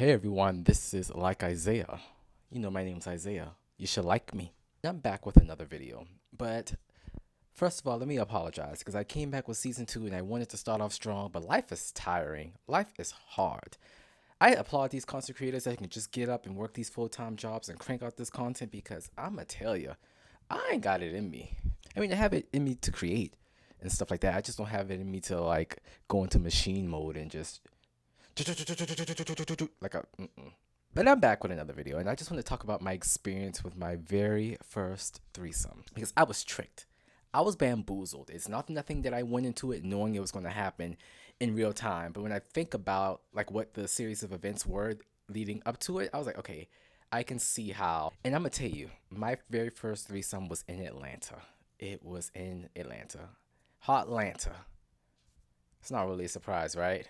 Hey everyone, this is Like Isaiah. You know my name's Isaiah. You should like me. I'm back with another video. But first of all, let me apologize because I came back with season 2 and I wanted to start off strong, but life is tiring. Life is hard. I applaud these content creators that can just get up and work these full-time jobs and crank out this content because I'ma tell you, I ain't got it in me. I mean, I have it in me to create and stuff like that. I just don't have it in me to like go into machine mode and just like a. But I'm back with another video, and I just want to talk about my experience with my very first threesome because I was tricked. I was bamboozled. It's not nothing that I went into it knowing it was going to happen in real time. But when I think about like what the series of events were leading up to it, I was like, okay, I can see how. And I'm gonna tell you, my very first threesome was in Atlanta. It was in Atlanta, hot Atlanta. It's not really a surprise, right?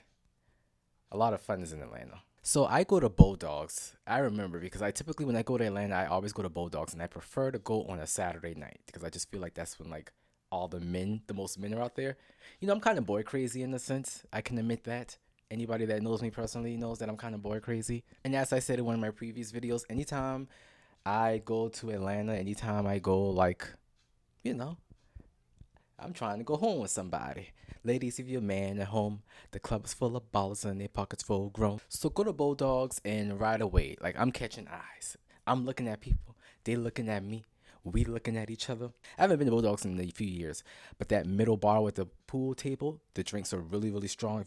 A lot of fun is in Atlanta. So I go to Bulldogs. I remember because I typically when I go to Atlanta, I always go to Bulldogs, and I prefer to go on a Saturday night because I just feel like that's when like all the most men are out there. You know, I'm kind of boy crazy in a sense. I can admit that. Anybody that knows me personally knows that I'm kind of boy crazy. And as I said in one of my previous videos, anytime I go to Atlanta, anytime I go like, you know, I'm trying to go home with somebody. Ladies, if you're a man at home, the club is full of ballers and their pockets full grown. So go to Bulldogs and right away, like I'm catching eyes. I'm looking at people. They looking at me. We looking at each other. I haven't been to Bulldogs in a few years, but that middle bar with the pool table, the drinks are really, really strong.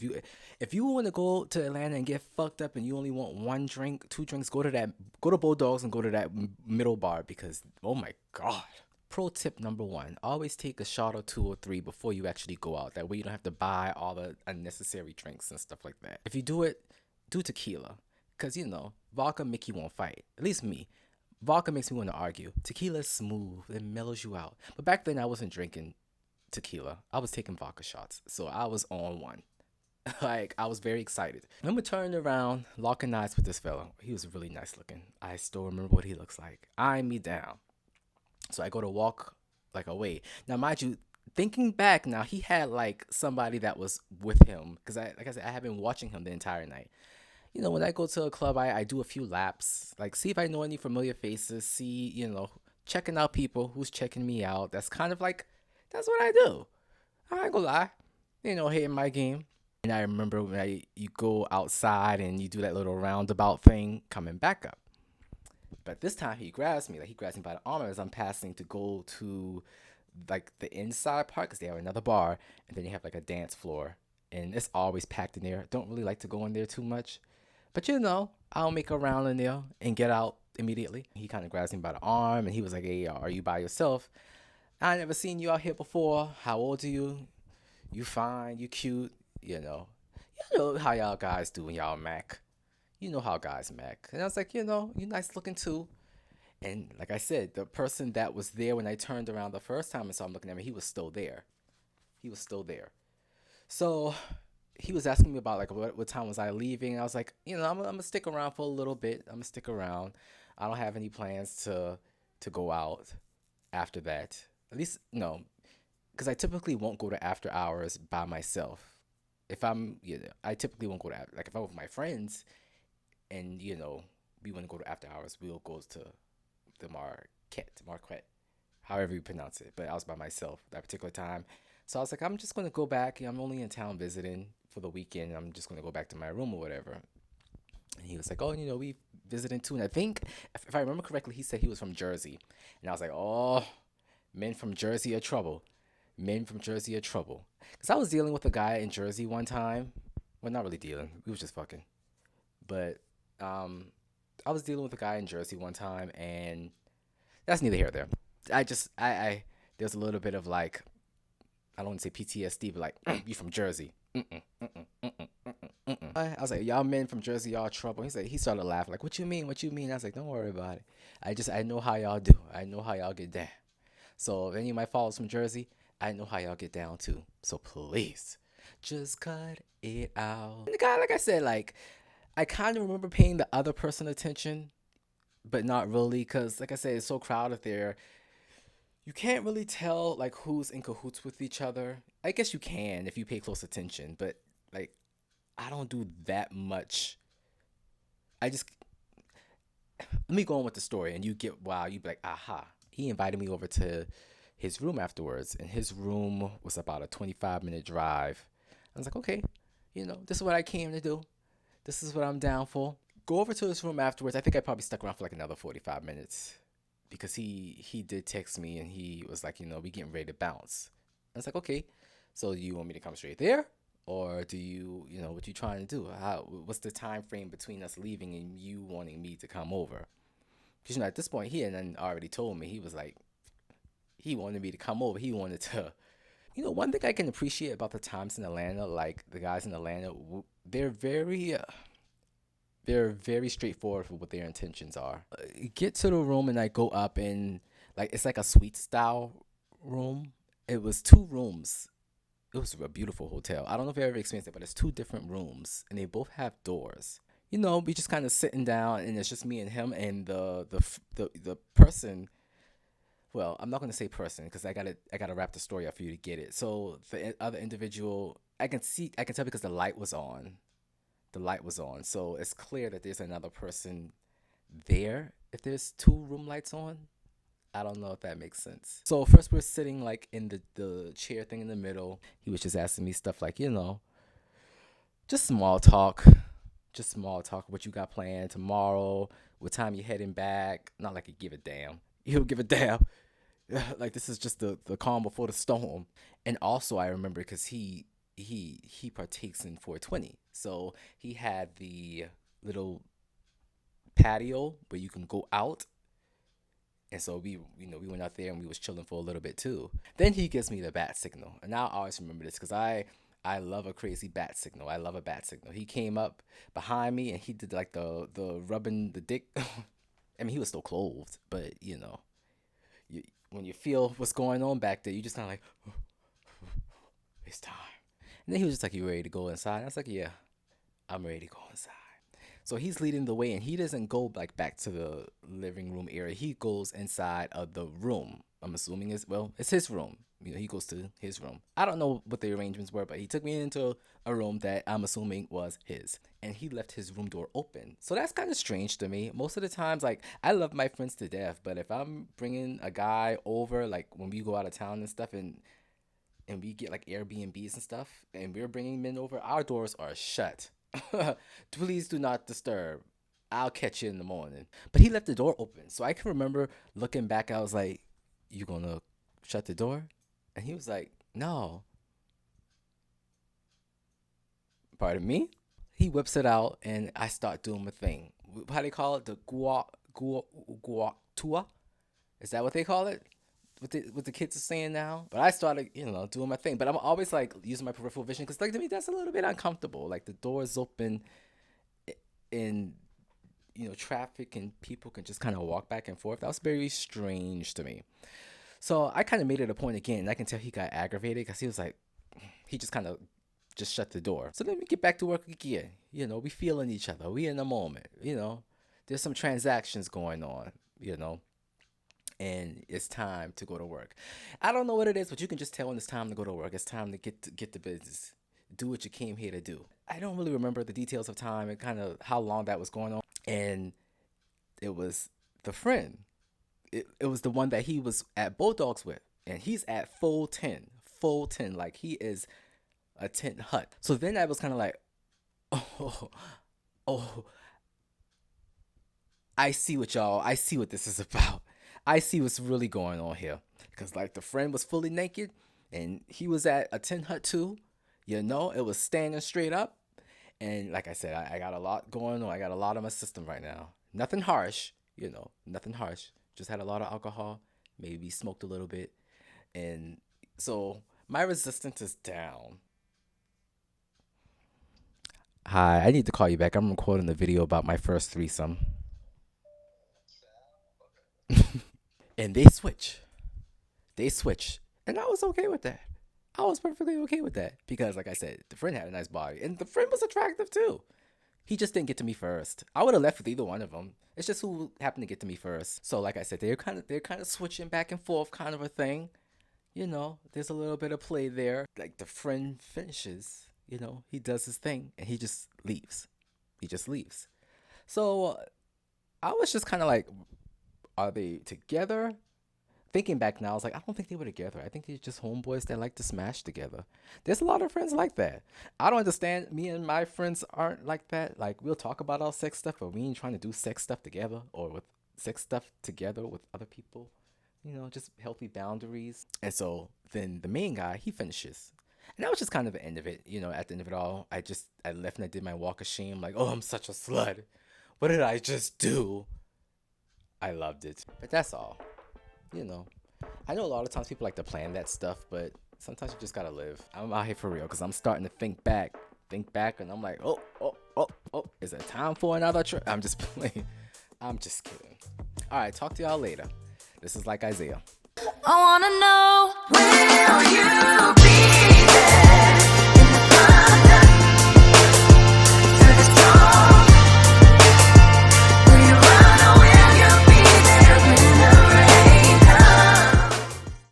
If you want to go to Atlanta and get fucked up and you only want one drink, two drinks, go to Bulldogs and go to that middle bar because oh my god. Pro tip number one, always take a shot or two or three before you actually go out. That way you don't have to buy all the unnecessary drinks and stuff like that. If you do it, do tequila. Because, you know, vodka make you want to fight. At least me. Vodka makes me want to argue. Tequila is smooth. It mellows you out. But back then I wasn't drinking tequila. I was taking vodka shots. So I was on one. Like, I was very excited. Then we turned around, locking eyes with this fella. He was really nice looking. I still remember what he looks like. Eyeing me down. So I go to walk like away. Now, mind you, thinking back now, he had like somebody that was with him because like I said, I have been watching him the entire night. You know, when I go to a club, I do a few laps, like see if I know any familiar faces, see, you know, checking out people who's checking me out. That's kind of like, that's what I do. I ain't gonna lie, you know, hitting my game. And I remember when you go outside and you do that little roundabout thing coming back up. But this time he grabs me, like he grabs me by the arm as I'm passing to go to like the inside part because they have another bar and then you have like a dance floor and it's always packed in there. Don't really like to go in there too much, but you know I'll make a round in there and get out immediately. He kind of grabs me by the arm and he was like, "Hey, are you by yourself? I never seen you out here before. How old are you? You fine? You cute? You know how y'all guys do when y'all Mac." You know how guys Mac. And I was like, you know, you nice looking too. And like I said, the person that was there when I turned around the first time and saw him looking at me, he was still there. He was still there. So he was asking me about like what time was I leaving. I was like, you know, I'm gonna stick around for a little bit. I'm gonna stick around. I don't have any plans to go out after that. At least no, because I typically won't go to after hours by myself. If I'm, you know, I typically won't go to like if I'm with my friends and you know we want to go to after hours, we'll go to the Marquette, however you pronounce it. But I was by myself that particular time, so I was like, I'm just gonna go back. I'm only in town visiting for the weekend. I'm just gonna go back to my room or whatever. And he was like, oh, you know, we visiting too. And I think if I remember correctly, he said he was from Jersey, and I was like, oh, men from Jersey are trouble. Men from Jersey are trouble. Because I was dealing with a guy in Jersey one time. Well, not really dealing. We was just fucking. But I was dealing with a guy in Jersey one time, and that's neither here nor there. I there's a little bit of like, I don't want to say PTSD, but like, you from Jersey. I was like, y'all men from Jersey, y'all trouble. He started laughing, like, what you mean? What you mean? I was like, don't worry about it. I know how y'all do. I know how y'all get down. So if any of my followers from Jersey, I know how y'all get down too. So please, just cut it out. And the guy, like I said, like, I kind of remember paying the other person attention, but not really, because like I said, it's so crowded there. You can't really tell like who's in cahoots with each other. I guess you can if you pay close attention, but like I don't do that much I just let me go on with the story, and you get wow. You be like, aha. He invited me over to his room afterwards, and his room was about a 25-minute drive. I was like, okay, this is what I came to do. This is what I'm down for. Go over to his room afterwards. I think I probably stuck around for like another 45 minutes because he did text me and he was like, we getting ready to bounce. I was like, okay, so do you want me to come straight there? Or do what you trying to do? What's the time frame between us leaving and you wanting me to come over? Because, at this point, he had already told me. He was like, he wanted me to come over. He wanted to. One thing I can appreciate about the times in Atlanta, like the guys in Atlanta, they're very straightforward with what their intentions are. Get to the room and I go up and like it's like a suite style room. It was two rooms. It was a beautiful hotel. I don't know if you ever experienced it, but it's two different rooms and they both have doors. We just kind of sitting down and it's just me and him and the person. Well, I'm not gonna say person because I gotta wrap the story up for you to get it. So the other individual, I can tell because the light was on. The light was on, so it's clear that there's another person there. If there's two room lights on, I don't know if that makes sense. So first we're sitting like in the chair thing in the middle. He was just asking me stuff like, just small talk. Just small talk. What you got planned tomorrow? What time you heading back? Not like he give a damn. He'll give a damn. Like this is just the calm before the storm. And also I remember because he partakes in 420. So he had the little patio where you can go out. And so we went out there and we was chilling for a little bit too. Then he gives me the bat signal. And now I always remember this because I love a crazy bat signal. I love a bat signal. He came up behind me and he did like the rubbing the dick. I mean, he was still clothed, but when you feel what's going on back there, you just kind of like, it's time. And then he was just like, "You ready to go inside?" I was like, "Yeah, I'm ready to go inside." So he's leading the way, and he doesn't go like back to the living room area. He goes inside of the room. I'm assuming it's his room. He goes to his room. I don't know what the arrangements were, but he took me into a room that I'm assuming was his, and he left his room door open. So that's kind of strange to me. Most of the times, like I love my friends to death, but if I'm bringing a guy over, like when we go out of town and stuff, and we get like Airbnbs and stuff, and we're bringing men over, our doors are shut. Please do not disturb. I'll catch you in the morning. But he left the door open. So I can remember looking back, I was like, "You gonna shut the door?" And he was like, "No." Pardon me? He whips it out and I start doing my thing. How they call it? The guac tua? Is that what they call it? What the kids are saying now. But I started, doing my thing. But I'm always like using my peripheral vision because, like, to me, that's a little bit uncomfortable. Like the doors open, and traffic and people can just kind of walk back and forth. That was very strange to me. So I kind of made it a point again. And I can tell he got aggravated because he was like, he just kind of just shut the door. So let me get back to work again. We feeling each other. We in the moment. There's some transactions going on. And it's time to go to work. I don't know what it is, but you can just tell when it's time to go to work. It's time to get the business. Do what you came here to do. I don't really remember the details of time and kind of how long that was going on. And it was the friend. It was the one that he was at Bulldogs with. And he's at full 10. Full 10. Like he is a tent hut. So then I was kind of like, oh, oh, I see what this is about. I see what's really going on here. Because, like, the friend was fully naked and he was at a tin hut too. It was standing straight up. And, like I said, I got a lot going on. I got a lot on my system right now. Nothing harsh, nothing harsh. Just had a lot of alcohol, maybe smoked a little bit. And so my resistance is down. Hi, I need to call you back. I'm recording a video about my first threesome. And they switch. They switch. And I was okay with that. I was perfectly okay with that. Because, like I said, the friend had a nice body. And the friend was attractive too. He just didn't get to me first. I would have left with either one of them. It's just who happened to get to me first. So, like I said, they're kind of switching back and forth, kind of a thing. There's a little bit of play there. Like the friend finishes, he does his thing and he just leaves. He just leaves. So I was just kind of like, are they together? Thinking back now, I was like, I don't think they were together. I think they're just homeboys that like to smash together. There's a lot of friends like that. I don't understand. Me and my friends aren't like that. Like, we'll talk about our sex stuff, but we ain't trying to do sex stuff together or with sex stuff together with other people. Just healthy boundaries. And so then the main guy, he finishes. And that was just kind of the end of it. At the end of it all, I left and I did my walk of shame. Like, oh, I'm such a slut. What did I just do? I loved it. But that's all. I know a lot of times people like to plan that stuff, but sometimes you just gotta live. I'm out here for real because I'm starting to think back, and I'm like, oh, is it time for another trip? I'm just playing. I'm just kidding. All right, talk to y'all later. This is Like Isaiah. I wanna know, will you be there?